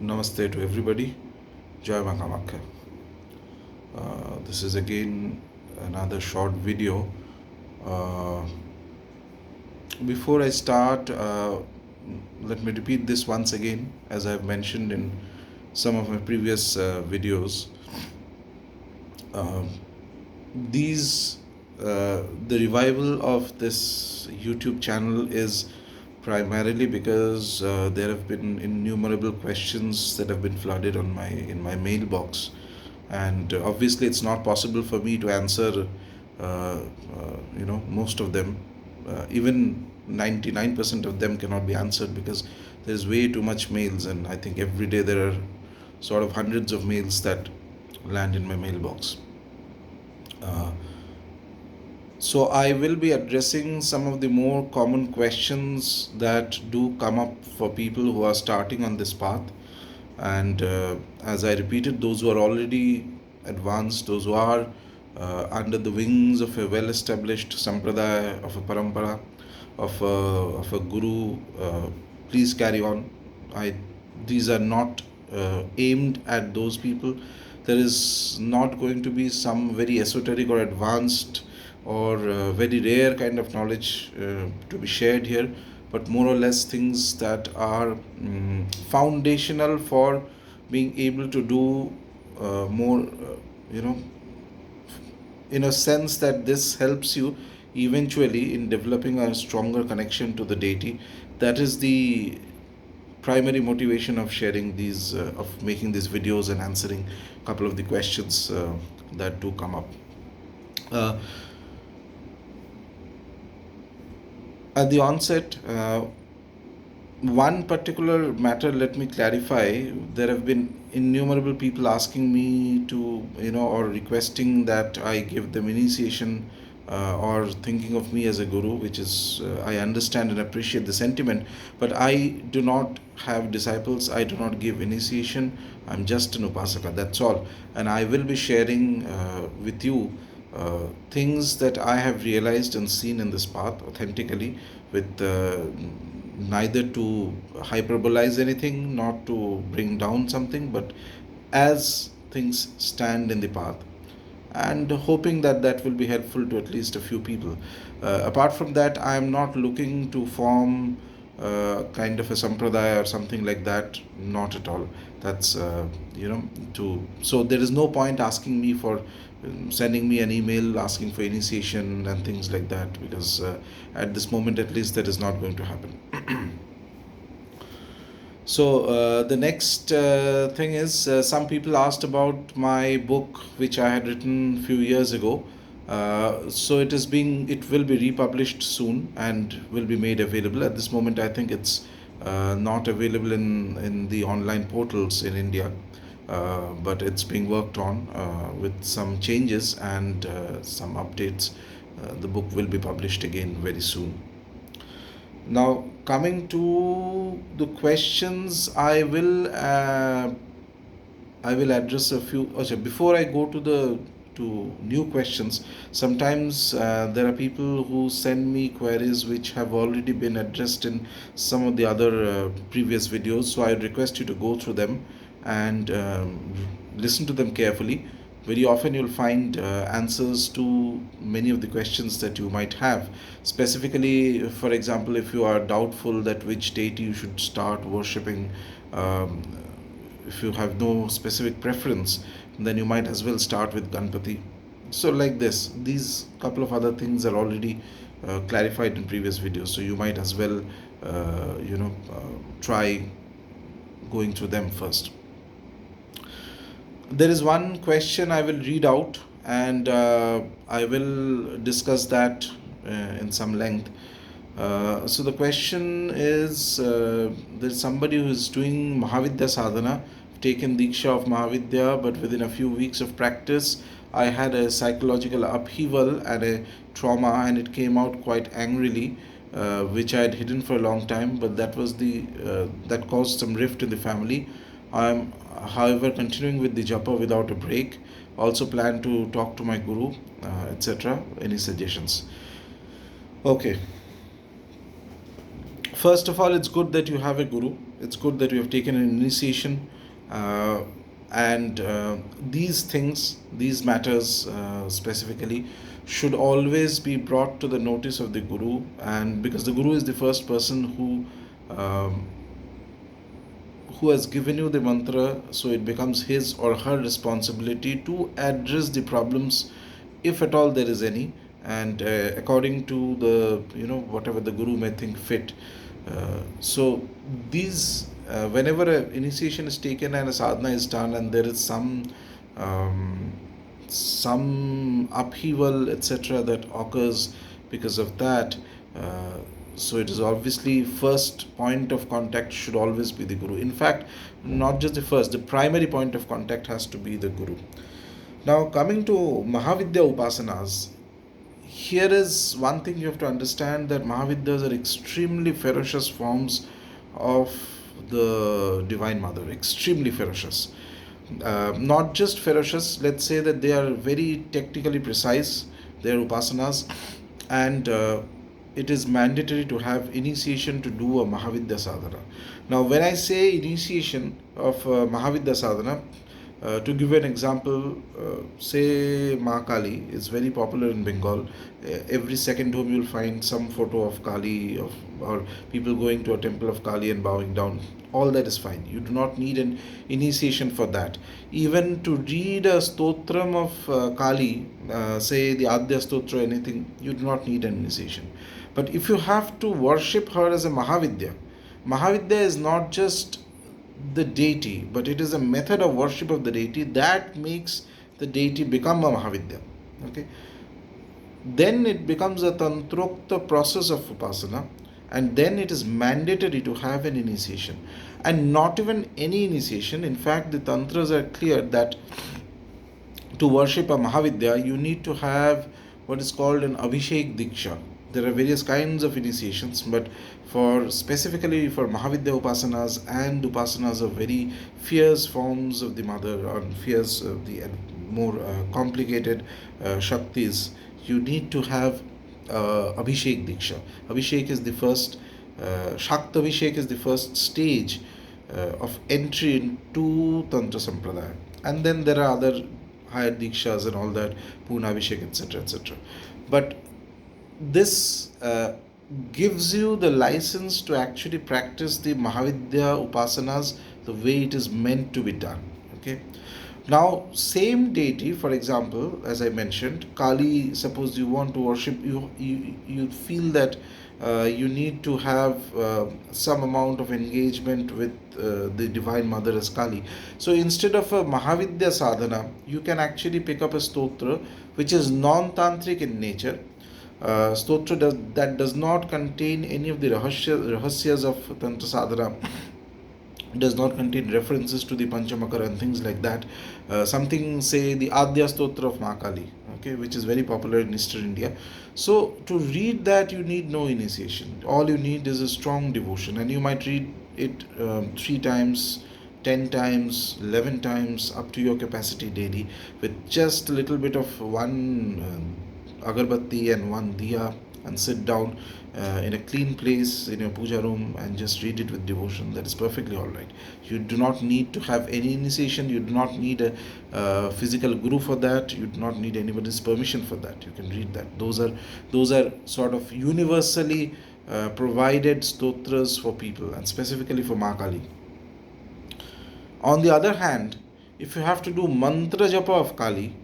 Namaste to everybody. Jai Makamakha. This is again another short video. Uh, Before I start, let me repeat this once again, as I've mentioned in some of my previous videos. Uh, these The revival of this YouTube channel is primarily because there have been innumerable questions that have been flooded on my in my mailbox, and obviously it's not possible for me to answer most of them. Even 99% of them cannot be answered because there's way too much mails, and I think every day there are sort of hundreds of mails that land in my mailbox. uh, so I will be addressing some of the more common questions that do come up for people who are starting on this path. And as I repeated, those who are already advanced, those who are under the wings of a well-established sampradaya, of a parampara, of a guru, please carry on. These are not aimed at those people. There is not going to be some very esoteric or advanced or very rare kind of knowledge to be shared here, but more or less things that are foundational for being able to do more, you know, in a sense that this helps you eventually in developing a stronger connection to the deity. That is the primary motivation of sharing these, of making these videos and answering a couple of the questions that do come up. Uh, at the onset, one particular matter, let me clarify. There have been innumerable people asking me to, or requesting that I give them initiation, or thinking of me as a guru, which is, I understand and appreciate the sentiment, but I do not have disciples, I do not give initiation. I'm just an upasaka, that's all. And I will be sharing with you things that I have realized and seen in this path authentically, with neither to hyperbolize anything, not to bring down something, but as things stand in the path, and hoping that that will be helpful to at least a few people. Apart from that, I am not looking to form kind of a sampradaya or something like that. Not at all. That's so there is no point asking me for sending me an email asking for initiation and things like that, because at this moment at least that is not going to happen. So the next thing is, some people asked about my book, which I had written a few years ago. So it will be republished soon and will be made available. At this moment, I think it's not available in the online portals in India, but it's being worked on with some changes and some updates. The book will be published again very soon. Now, coming to the questions, I will address a few. Okay, before I go to the to new questions, sometimes there are people who send me queries which have already been addressed in some of the other previous videos. So I request you to go through them and listen to them carefully. Very often you'll find answers to many of the questions that you might have. Specifically, for example, if you are doubtful that which deity you should start worshipping, um, if you have no specific preference, then you might as well start with Ganpati. So like this, these couple of other things are already clarified in previous videos, so you might as well try going through them first. There is one question I will read out, and I will discuss that in some length. So the question is, there's somebody who is doing Mahavidya Sadhana, taken Diksha of Mahavidya, but within a few weeks of practice, I had a psychological upheaval and a trauma, and it came out quite angrily, which I had hidden for a long time, but that caused some rift in the family. I am, however, continuing with the japa without a break. Also plan to talk to my guru, etc. Any suggestions? Okay. First of all, it's good that you have a guru. It's good that you have taken an initiation, uh, and these things, these matters specifically, should always be brought to the notice of the guru, and because the guru is the first person who has given you the mantra, so it becomes his or her responsibility to address the problems, if at all there is any, and according to the, whatever the guru may think fit. So these, whenever an initiation is taken and a sadhana is done, and there is some upheaval, etc., that occurs because of that. So it is obviously first point of contact should always be the guru. In fact, not just the first, the primary point of contact has to be the guru. Now, coming to Mahavidya Upasanas, here is one thing you have to understand, that Mahavidyas are extremely ferocious forms of the Divine Mother, extremely ferocious. Not just ferocious, let's say that they are very technically precise, they are upasanas, and it is mandatory to have initiation to do a Mahavidya Sadhana. Now, when I say initiation of Mahavidya Sadhana, to give an example, say Mahakali is very popular in Bengal. Every second home you will find some photo of Kali, or people going to a temple of Kali and bowing down. All that is fine. You do not need an initiation for that. Even to read a stotram of Kali, say the Adya Stotra, anything, you do not need an initiation. But if you have to worship her as a Mahavidya, Mahavidya is not just the deity, but it is a method of worship of the deity that makes the deity become a Mahavidya. Okay, then it becomes a tantrokta process of upasana, and then it is mandatory to have an initiation, and not even any initiation. In fact, the tantras are clear that to worship a Mahavidya, you need to have what is called an Abhishek Diksha. There are various kinds of initiations, but for specifically for Mahavidya Upasanas and Upasanas of very fierce forms of the mother, or fierce the more complicated Shaktis, you need to have Abhishek Diksha. Abhishek is the first, Shakta Abhishek is the first stage of entry into Tantra Sampradaya. And then there are other higher Dikshas and all that, Purna Abhishek, etc., etc. But this gives you the license to actually practice the Mahavidya Upasanas the way it is meant to be done. Okay. Now, same deity, for example, as I mentioned, Kali, suppose you want to worship, you feel that you need to have some amount of engagement with the Divine Mother as Kali. So instead of a Mahavidya Sadhana, you can actually pick up a stotra which is non-tantric in nature. Stotra that does not contain any of the rahasyas of Tantra Sadhana, does not contain references to the Panchamakara and things like that. Something, say, the Adya Stotra of Mahakali, okay, which is very popular in Eastern India. So, to read that, you need no initiation. All you need is a strong devotion, and you might read it 3 times, 10 times, 11 times, up to your capacity daily, with just a little bit of one agarbatti and one diya, and sit down in a clean place in your puja room and just read it with devotion. That is perfectly all right. You do not need to have any initiation. You do not need a physical guru for that. You do not need anybody's permission for that. You can read that. Those are sort of universally provided stotras for people, and specifically for Mahakali. On the other hand, if you have to do mantra japa of Kali,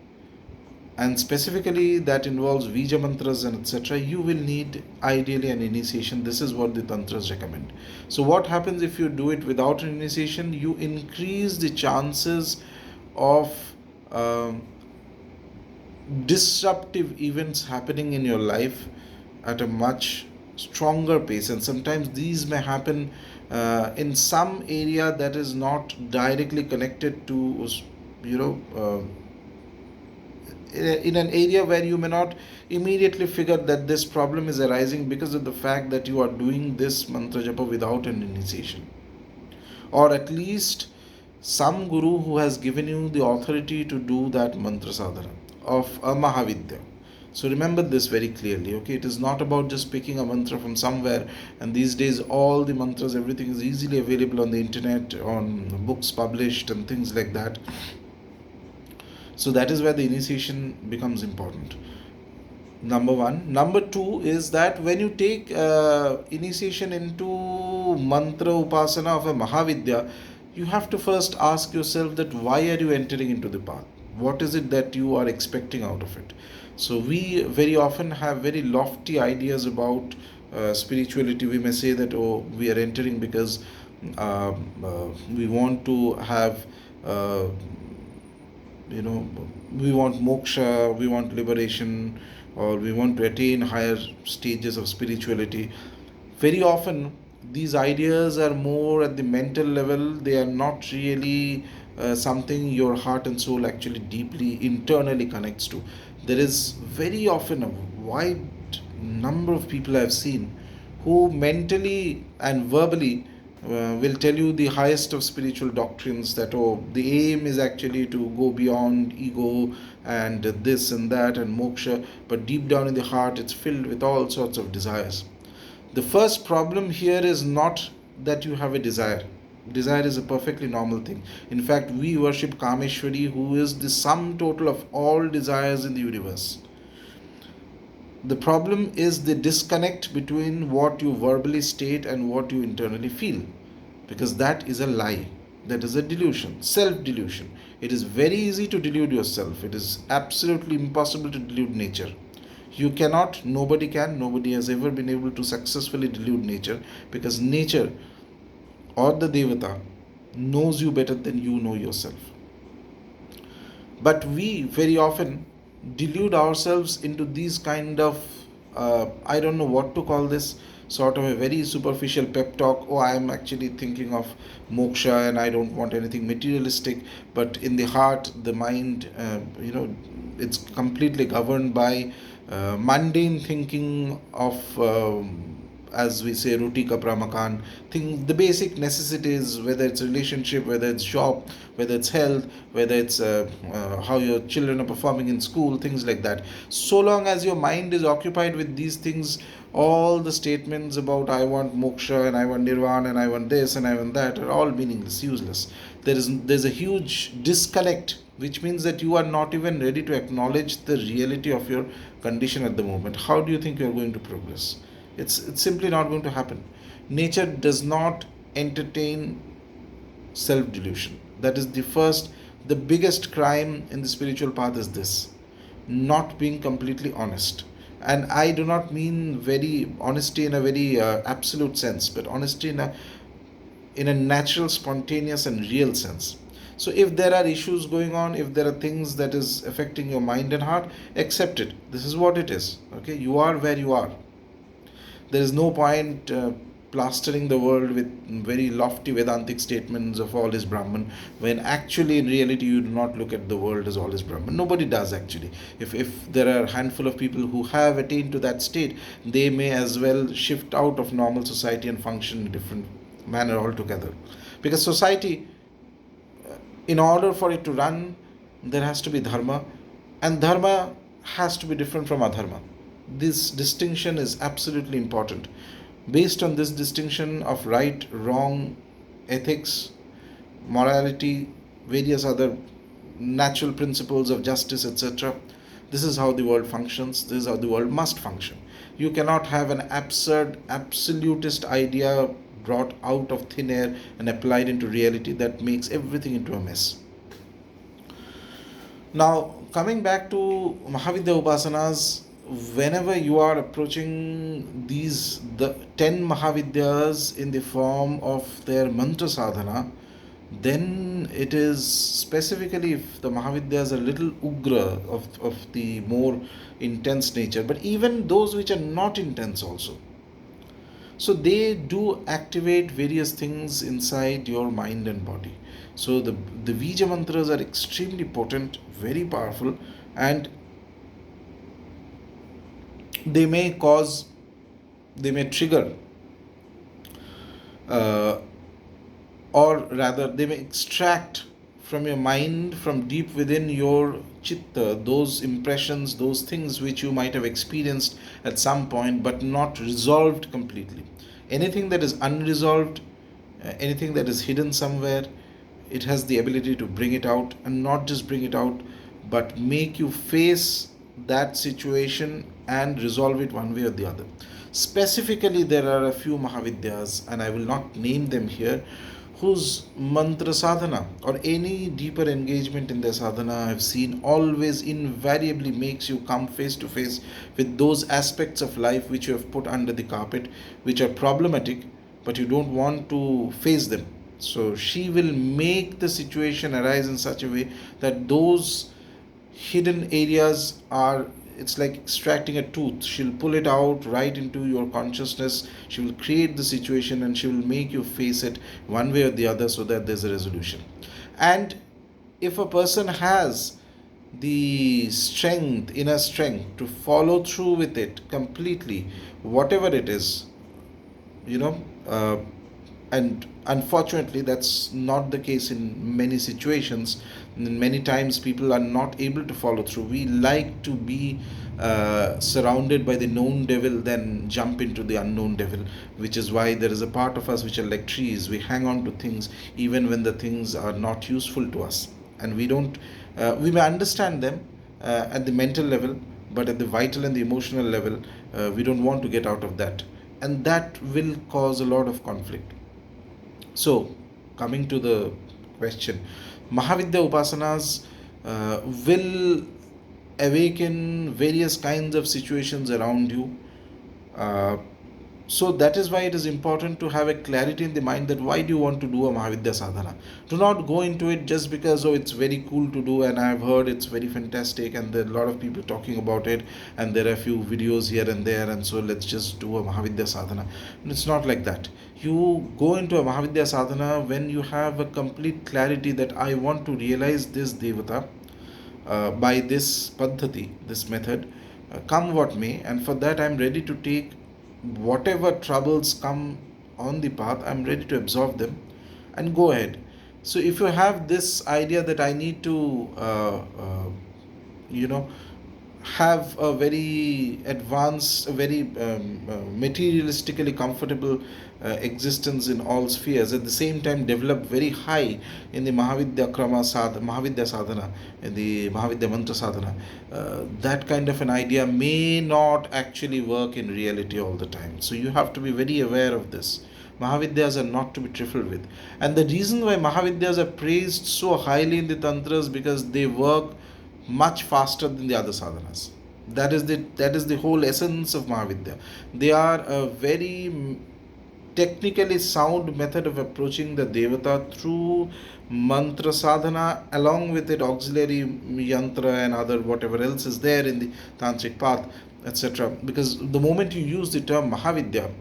and specifically that involves Vija mantras and etc., you will need ideally an initiation. This is what the tantras recommend. So what happens if you do it without an initiation? You increase the chances of disruptive events happening in your life at a much stronger pace, and sometimes these may happen in some area that is not directly connected to in an area where you may not immediately figure that this problem is arising because of the fact that you are doing this mantra japa without an initiation, or at least some guru who has given you the authority to do that mantra sadhana of a Mahavidya. So remember this very clearly, okay? It is not about just picking a mantra from somewhere, and these days all the mantras, everything is easily available on the internet, on books published and things like that. So that is where the initiation becomes important. Number one. Number two is that when you take initiation into mantra upasana of a Mahavidya, you have to first ask yourself that why are you entering into the path? What is it that you are expecting out of it? So we very often have very lofty ideas about spirituality. We may say that, oh, we are entering because we want to have uh, we want moksha, we want liberation, or we want to attain higher stages of spirituality. Very often these ideas are more at the mental level. They are not really something your heart and soul actually deeply internally connects to. There is very often a wide number of people I've seen who mentally and verbally will tell you the highest of spiritual doctrines, that, oh, the aim is actually to go beyond ego and this and that and moksha, but deep down in the heart it's filled with all sorts of desires. The first problem here is not that you have a desire. Desire is a perfectly normal thing. In fact, we worship Kameshwari, who is the sum total of all desires in the universe. The problem is the disconnect between what you verbally state and what you internally feel, because that is a lie. That is a delusion, self delusion. It is very easy to delude yourself. It is absolutely impossible to delude nature. You cannot, nobody can, nobody has ever been able to successfully delude nature, because nature or the Devata knows you better than you know yourself. But we very often delude ourselves into these kind of I don't know what to call this, sort of a very superficial pep talk. Oh, I am actually thinking of moksha and I don't want anything materialistic. But in the heart, the mind, it's completely governed by mundane thinking of as we say, roti kapra makan, think the basic necessities, whether it's relationship, whether it's job, whether it's health, whether it's how your children are performing in school, things like that. So long as your mind is occupied with these things, all the statements about I want moksha and I want nirvana and I want this and I want that are all meaningless, useless. There's a huge disconnect, which means that you are not even ready to acknowledge the reality of your condition at the moment. How do you think you are going to progress? It's simply not going to happen. Nature does not entertain self delusion. That is the biggest crime in the spiritual path is this, not being completely honest. And I do not mean very honesty in a very absolute sense, but honesty in a natural, spontaneous, and real sense. So if there are issues going on, if there are things that is affecting your mind and heart, accept it. This is what it is. Okay, you are where you are. There is no point plastering the world with very lofty Vedantic statements of all is Brahman, when actually in reality you do not look at the world as all is Brahman. Nobody does actually. If there are a handful of people who have attained to that state, they may as well shift out of normal society and function in a different manner altogether. Because society, in order for it to run, there has to be dharma, and dharma has to be different from adharma. This distinction is absolutely important. Based on this distinction of right, wrong, ethics, morality, various other natural principles of justice, etc., this is how the world functions, this is how the world must function. You cannot have an absurd, absolutist idea brought out of thin air and applied into reality. That makes everything into a mess. Now, coming back to Mahavidya Upasanas, whenever you are approaching the 10 Mahavidyas in the form of their mantra sadhana, then it is specifically if the Mahavidyas are a little ugra, of the more intense nature, but even those which are not intense also. So they do activate various things inside your mind and body. So the Vija mantras are extremely potent, very powerful, and they may trigger, uh, or rather, they may extract from your mind, from deep within your chitta, those impressions, those things which you might have experienced at some point but not resolved completely. Anything that is unresolved, anything that is hidden somewhere, it has the ability to bring it out, and not just bring it out, but make you face that situation and resolve it one way or the other. Specifically, there are a few Mahavidyas, and I will not name them here, whose mantra sadhana or any deeper engagement in their sadhana I've seen always invariably makes you come face to face with those aspects of life which you have put under the carpet, which are problematic, but you don't want to face them. So she will make the situation arise in such a way that those hidden areas are, it's like extracting a tooth. She'll pull it out right into your consciousness. She will create the situation and she will make you face it one way or the other so that there's a resolution. And if a person has the strength, inner strength, to follow through with it completely, whatever it is, you know, and unfortunately that's not the case in many situations. Many times people are not able to follow through. We like to be surrounded by the known devil than jump into the unknown devil, which is why there is a part of us which are like trees. We hang on to things even when the things are not useful to us, and we don't we may understand them at the mental level, but at the vital and the emotional level, we don't want to get out of that, and that will cause a lot of conflict. So, coming to the question, Mahavidya Upasanas will awaken various kinds of situations around you. Uh, so that is why it is important to have a clarity in the mind that why do you want to do a Mahavidya sadhana. Do not go into it just because it's very cool to do and I've heard it's very fantastic and there are a lot of people talking about it and there are a few videos here and there, and so let's just do a Mahavidya sadhana. And it's not like that. You go into a Mahavidya sadhana when you have a complete clarity that I want to realize this Devata by this Paddhati, this method, come what may, and for that I'm ready to take whatever troubles come on the path. I'm ready to absorb them and go ahead. So if you have this idea that I need to you know have a very advanced, a very materialistically comfortable existence in all spheres, at the same time develop very high in the Mahavidya Sadhana, in the Mahavidya Mantra Sadhana, that kind of an idea may not actually work in reality all the time. So you have to be very aware of this. Mahavidyas are not to be trifled with. And the reason why Mahavidyas are praised so highly in the Tantras because they work much faster than the other sadhanas. That is the whole essence of Mahavidya. They are a very technically sound method of approaching the Devata through mantra sadhana, along with it auxiliary yantra and other whatever else is there in the tantric path, etc. Because the moment you use the term Mahavidya,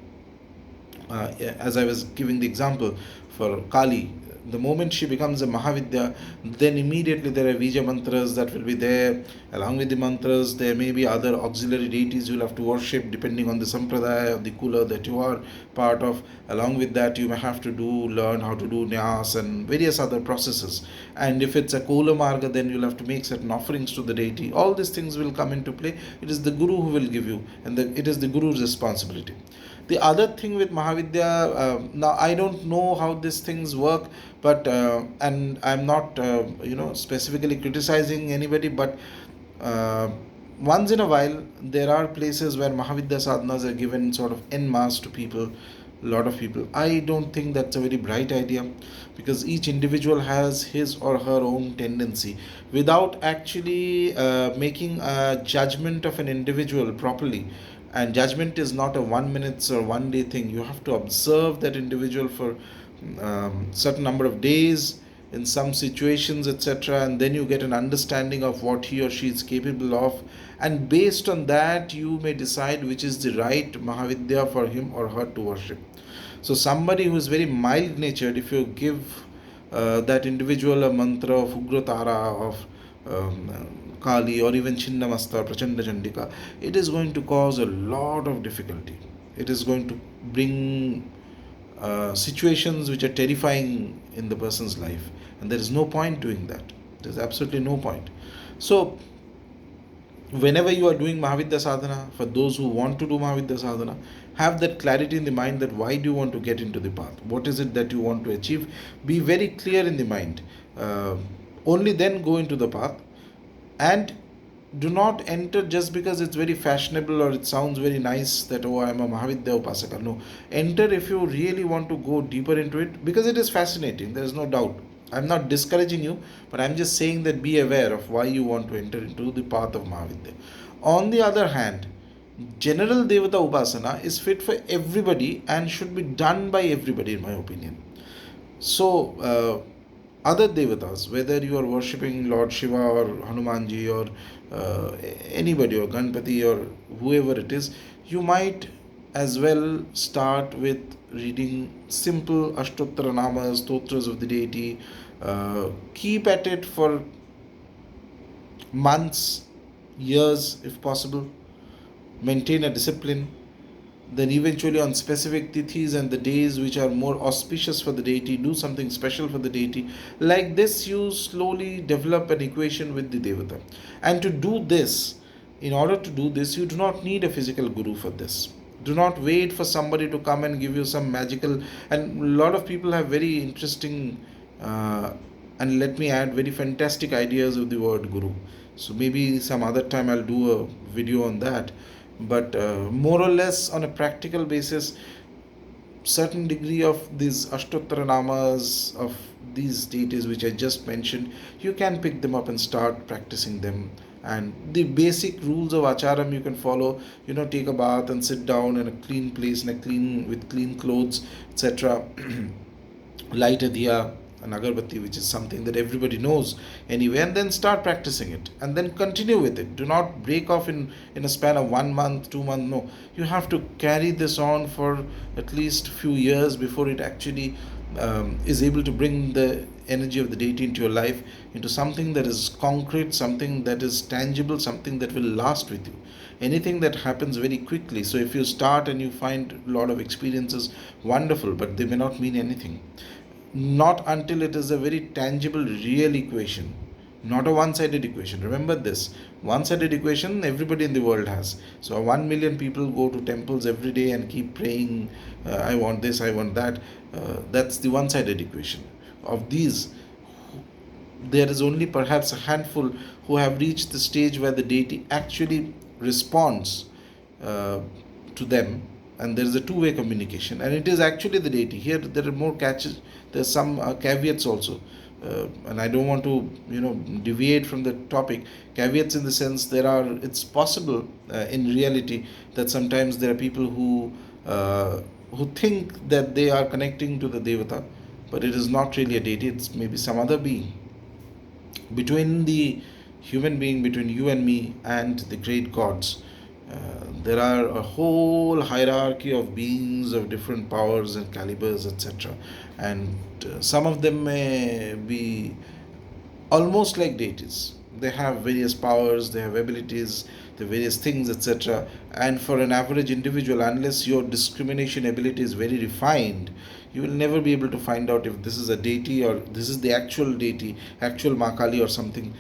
as I was giving the example for Kali, the moment she becomes a Mahavidya, then immediately there are Vija mantras that will be there. Along with the mantras, there may be other auxiliary deities you'll have to worship depending on the sampradaya or the kula that you are part of. Along with that, you may have to learn how to do nyas and various other processes. And if it's a Kula Marga, then you'll have to make certain offerings to the deity. All these things will come into play. It is the Guru who will give you, and it is the Guru's responsibility. The other thing with Mahavidya, now I don't know how these things work, but and I'm not specifically criticizing anybody, but once in a while there are places where Mahavidya sadhanas are given sort of en masse to people, a lot of people. I don't think that's a very bright idea, because each individual has his or her own tendency. Without actually making a judgment of an individual properly, and judgment is not a 1 minute or 1 day thing. You have to observe that individual for certain number of days in some situations, etc., and then you get an understanding of what he or she is capable of, and based on that you may decide which is the right Mahavidya for him or her to worship. So somebody who is very mild natured, if you give that individual a mantra of Ugratara, of Kali, or even Chinnamasta, Prachanda Chandika, it is going to cause a lot of difficulty. It is going to bring situations which are terrifying in the person's life, and there is no point doing that. There's absolutely no point. So whenever you are doing Mahavidya Sadhana, for those who want to do Mahavidya Sadhana, have that clarity in the mind that why do you want to get into the path? What is it that you want to achieve? Be very clear in the mind. Only then go into the path, and do not enter just because it's very fashionable or it sounds very nice that, oh, I'm a Mahavidya Upasaka. No, enter if you really want to go deeper into it, because it is fascinating, there is no doubt. I'm not discouraging you, but I'm just saying that be aware of why you want to enter into the path of Mahavidya. On the other hand, general Devata Upasana is fit for everybody and should be done by everybody, in my opinion. So, other devatas, whether you are worshipping Lord Shiva or Hanumanji or anybody or Ganpati or whoever it is, you might as well start with reading simple Ashtottara Namas, Stotras of the deity. Keep at it for months, years if possible. Maintain a discipline. Then eventually on specific tithis and the days which are more auspicious for the deity, do something special for the deity. Like this, you slowly develop an equation with the devata. And to do this, in order to do this, you do not need a physical guru for this. Do not wait for somebody to come and give you some magical. And a lot of people have very interesting, and let me add, very fantastic ideas of the word guru. So maybe some other time I'll do a video on that. But more or less on a practical basis, certain degree of these Ashtottara Namas of these deities which I just mentioned, you can pick them up and start practicing them. And the basic rules of acharam you can follow. Take a bath and sit down in a clean place, with clean clothes, etc. Light a diya, an agarbatti, which is something that everybody knows anyway, and then start practicing it, and then continue with it. Do not break off in a span of 1 month, 2 months. No, you have to carry this on for at least a few years before it actually is able to bring the energy of the deity into your life, into something that is concrete, something that is tangible, something that will last with you. Anything that happens very quickly. So if you start and you find a lot of experiences, wonderful, but they may not mean anything. Not until it is a very tangible, real equation, not a one-sided equation. Remember this, one-sided equation everybody in the world has. So 1 million people go to temples every day and keep praying, I want this, I want that. That's the one-sided equation. Of these, there is only perhaps a handful who have reached the stage where the deity actually responds to them, and there is a two-way communication, and it is actually the deity. Here there are more catches, there's some caveats also, and I don't want to deviate from the topic. Caveats in the sense, it's possible in reality that sometimes there are people who think that they are connecting to the devata, but it is not really a deity, it's maybe some other being. Between the human being, between you and me and the great gods, there are a whole hierarchy of beings of different powers and calibers, etc. And some of them may be almost like deities. They have various powers, they have abilities, the various things, etc. And for an average individual, unless your discrimination ability is very refined, you will never be able to find out if this is a deity or this is the actual deity, actual Ma Kali, or something,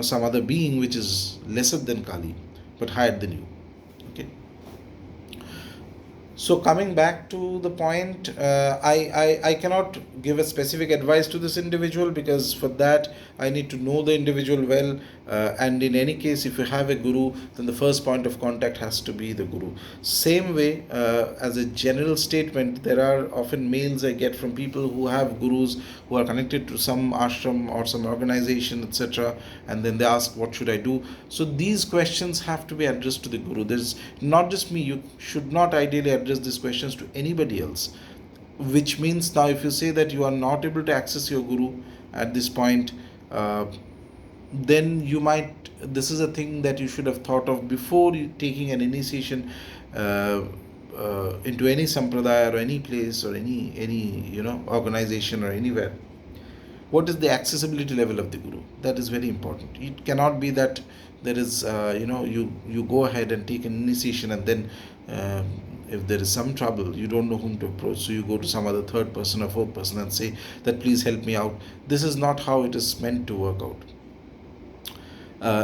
some other being which is lesser than Kali but higher than you. Okay. So coming back to the point, I cannot give a specific advice to this individual, because for that I need to know the individual well, and in any case, if you have a guru, then the first point of contact has to be the guru. Same way, as a general statement, there are often mails I get from people who have gurus who are connected to some ashram or some organization, etc., and then they ask, what should I do? So these questions have to be addressed to the guru. There's not just me. You should not ideally address these questions to anybody else, which means now if you say that you are not able to access your guru at this point, then this is a thing that you should have thought of before taking an initiation into any sampradaya or any place or any organization or anywhere. What is the accessibility level of the guru? That is very important. It cannot be that there is you go ahead and take an initiation and then if there is some trouble, you don't know whom to approach, so you go to some other third person or fourth person and say that please help me out. This is not how it is meant to work out.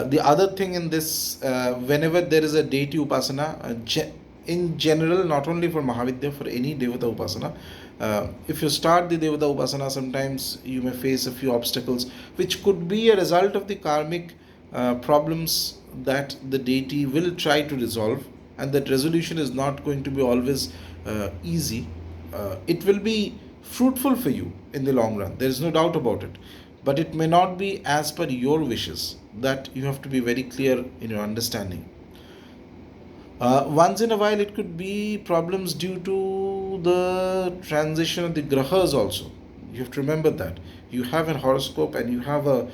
The other thing in this, whenever there is a deity upasana, in general, not only for Mahavidya, for any Devata upasana, if you start the Devata upasana, sometimes you may face a few obstacles, which could be a result of the karmic problems that the deity will try to resolve, and that resolution is not going to be always easy. It will be fruitful for you in the long run, there is no doubt about it, but it may not be as per your wishes. That you have to be very clear in your understanding. Once in a while, it could be problems due to the transition of the grahas also. You have to remember that. You have a horoscope and you have a,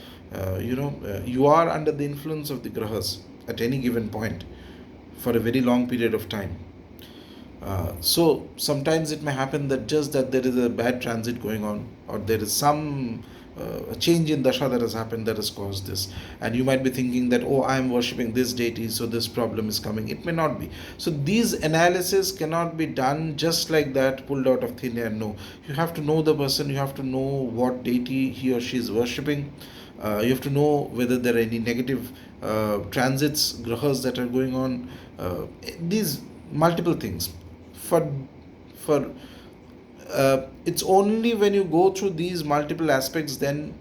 you are under the influence of the grahas at any given point for a very long period of time. So sometimes it may happen that just that there is a bad transit going on, or there is some a change in dasha that has happened that has caused this, and you might be thinking that, oh, I am worshipping this deity, so this problem is coming. It may not be. So these analysis cannot be done just like that, pulled out of thin air. No, you have to know the person, you have to know what deity he or she is worshipping. You have to know whether there are any negative transits, grahas that are going on. These multiple things. For it's only when you go through these multiple aspects, then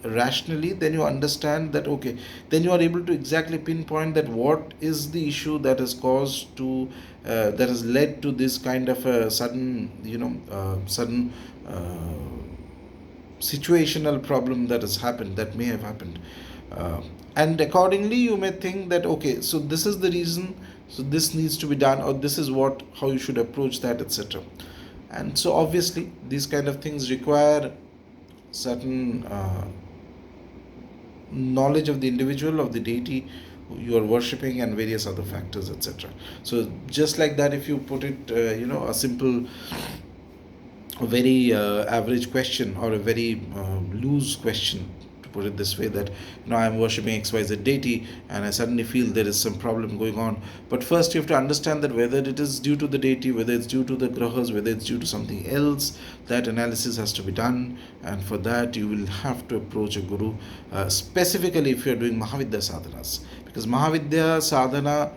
rationally, then you understand that, okay, then you are able to exactly pinpoint that what is the issue that has caused to that has led to this kind of a sudden situational problem that has happened, that may have happened, and accordingly you may think that, okay, so this is the reason, so this needs to be done, or this is what, how you should approach that, etc. And so obviously these kind of things require certain knowledge of the individual, of the deity you are worshipping, and various other factors, etc. So just like that, if you put it, a simple, a very average question, or a very loose question, to put it this way, that I am worshipping XYZ deity and I suddenly feel there is some problem going on. But first you have to understand that whether it is due to the deity, whether it's due to the grahas, whether it's due to something else, that analysis has to be done. And for that you will have to approach a guru, specifically if you are doing Mahavidya Sadhanas, because Mahavidya Sadhana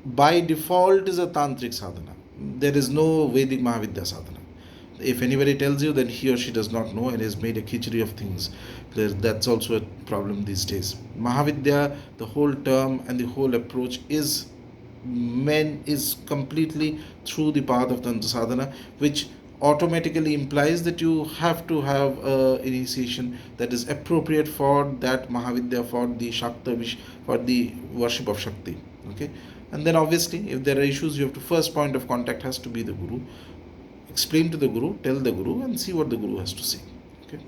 by default is a tantric sadhana. There is no Vedic Mahavidya Sadhana. If anybody tells you, then he or she does not know and has made a khichdi of things. That's also a problem these days. Mahavidya, the whole term and the whole approach is completely through the path of Tantra Sadhana, which automatically implies that you have to have an initiation that is appropriate for that Mahavidya, for the Shakta, for the worship of Shakti. Okay, and then obviously if there are issues, you have to, first point of contact has to be the Guru. Explain to the Guru, tell the Guru, and see what the Guru has to say. Okay,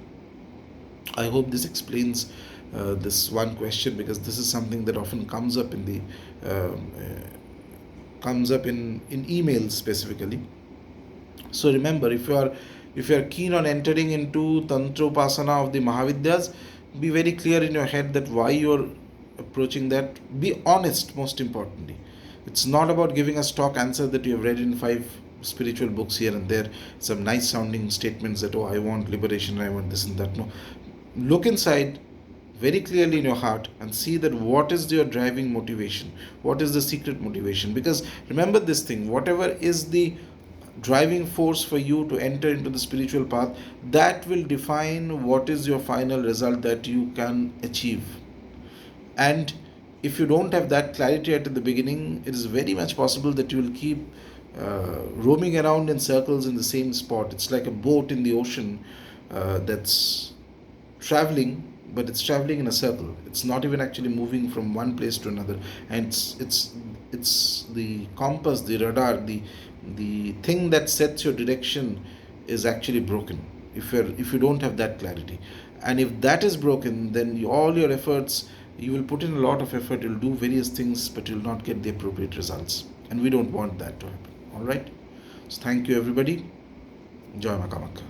I hope this explains this one question, because this is something that often comes up in the in emails specifically. So remember, if you are keen on entering into Tantra Upasana of the Mahavidyas, be very clear in your head that why you are approaching that. Be honest, most importantly. It's not about giving a stock answer that you have read in 5 spiritual books here and there, some nice sounding statements that, oh, I want liberation, I want this and that. No, look inside very clearly in your heart and see that what is your driving motivation, what is the secret motivation. Because remember this thing, whatever is the driving force for you to enter into the spiritual path, that will define what is your final result that you can achieve. And if you don't have that clarity at the beginning, it is very much possible that you will keep roaming around in circles in the same spot. It's like a boat in the ocean that's traveling, but it's traveling in a circle. It's not even actually moving from one place to another. And it's the compass, the radar, the thing that sets your direction is actually broken if you don't have that clarity. And if that is broken, then all your efforts, you will put in a lot of effort, you'll do various things, but you'll not get the appropriate results. And we don't want that to happen. All right. So thank you, everybody. Joy Ma Kamakya.